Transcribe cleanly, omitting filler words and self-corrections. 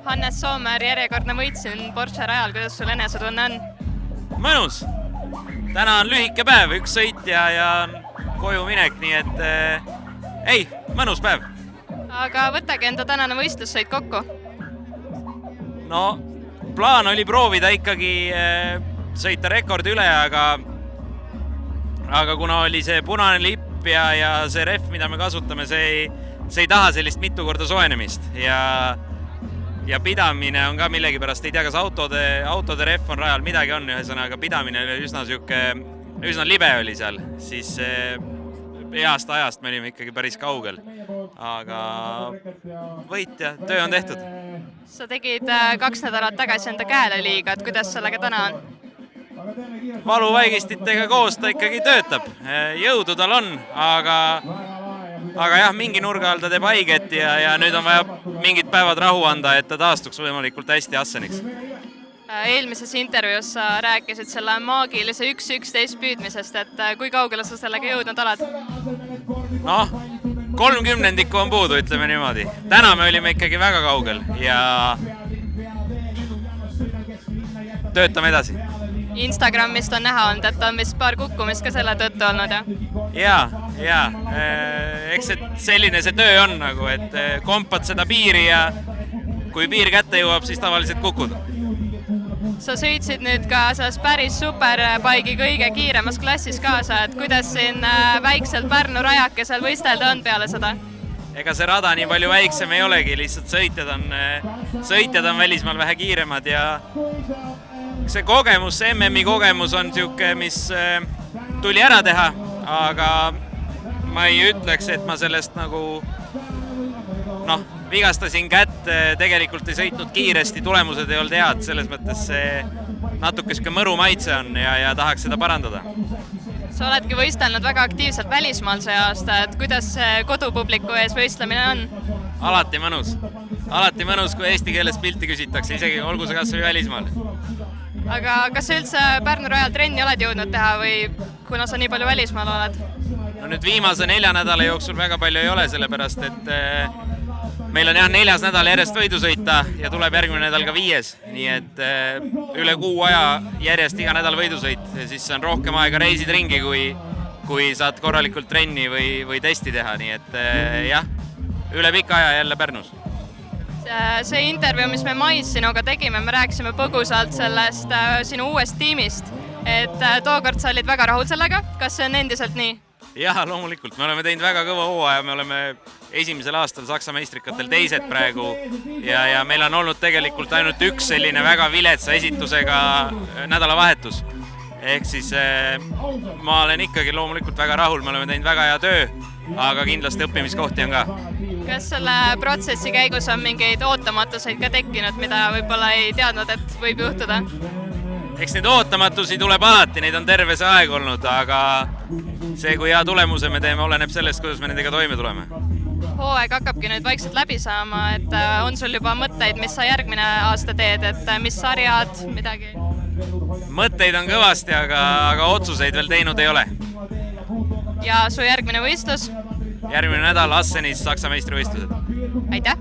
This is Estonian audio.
Hannes Soomäär, järjekordne võit siin Porsche rajal, kuidas sul enesetunne on? Mõnus! Täna on lühike päev, üks sõit ja koju minek, nii et mõnus päev. Aga võtagi enda tänane võistlussõit kokku. No, plaan oli proovida ikkagi sõita rekordi üle, aga kuna oli see punane lipp ja see ref, mida me kasutame, see ei taha sellist mitu korda soojenemist ja pidamine on ka millegipärast, ei tea, kas autode ref on rajal, midagi on, ühesõnaga pidamine oli üsna libe oli seal, siis heast ajast me olime ikkagi päris kaugel, aga võit ja töö on tehtud. Sa tegid 2 nädalat tagasi enda käele liiga, et kuidas sellega täna on? Valuvaigistitega koos ta ikkagi töötab, jõudu tal on, aga jah, mingi nurga all ta teeb haiget ja nüüd on vaja mingid päevad rahu anda, et ta taastuks võimalikult hästi Asseniks. Eelmises intervjuus sa rääkisid selle maagilise 1-11 püüdmisest, et kui kaugele sa sellega jõudnud oled? Noh, 30 on puudu, ütleme niimoodi. Täna me olime ikkagi väga kaugel ja töötame edasi. Instagramist on näha olnud, et on vist paar kukkumist ka selle tõttu olnud, jah? Jaa. Eks selline see töö on, et kompad seda piiri ja kui piir kätte jõuab, siis tavaliselt kukud. Sa sõitsid nüüd ka selles päris superbaigi kõige kiiremas klassis kaasa, et kuidas siin väikselt Pärnu rajakesel võistelda on peale seda? Ega see rada nii palju väiksem ei olegi, lihtsalt sõitjad on välismaal vähe kiiremad ja see kogemus, see MM-i kogemus on niisugune, mis tuli ära teha, aga ma ei ütleks, et ma sellest vigastasin kätt, tegelikult ei sõitnud kiiresti, tulemused ei olnud head, selles mõttes see natuke mõru maitse on ja tahaks seda parandada. Sa oledki võistelnud väga aktiivselt välismaal see aasta, et kuidas see kodupubliku ees võistlemine on? Alati mõnus, kui eesti keeles pilti küsitakse, isegi olgu see kas või välismaal. Aga kas sa üldse Pärnu rajal trenni oled jõudnud teha või kuna sa nii palju välismaal oled? No nüüd viimase 4 nädala jooksul väga palju ei ole, sellepärast et meil on 4. nädal järjest võidu sõita ja tuleb järgmine nädal ka 5, nii et üle kuu aja järjest iga nädal võidusõit ja siis on rohkem aega reisid ringi, kui saad korralikult trenni või testi teha, nii et jah, üle pika aja jälle Pärnus. See intervjuu, mis me mais sinuga tegime, me rääkisime põgusalt sellest sinu uuest tiimist, et tookord sa olid väga rahul sellega, kas see on endiselt nii? Jah, loomulikult, me oleme teinud väga kõva hooaja, me oleme esimesel aastal Saksa meistrikatel teised praegu ja meil on olnud tegelikult ainult üks selline väga viletsa esitusega nädalavahetus. Ehk siis ma olen ikkagi loomulikult väga rahul, me oleme teinud väga hea töö, aga kindlasti õppimiskohti on ka. Kas selle protsessi käigus on mingeid ootamatuseid ka tekkinud, mida võib-olla ei teadnud, et võib juhtuda? Eks neid ootamatusi tuleb alati, neid on terve see aeg olnud, aga see, kui hea tulemuse me teeme, oleneb sellest, kuidas me nendega toime tuleme. Hooaeg hakkabki nüüd vaikselt läbi saama, et on sul juba mõtteid, mis sa järgmine aasta teed, et mis sarjad, midagi? Mõtteid on kõvasti, aga otsuseid veel teinud ei ole. Ja su järgmine võistlus? Järgmine nädal Assenis Saksa meistrivõistlused. Aitäh!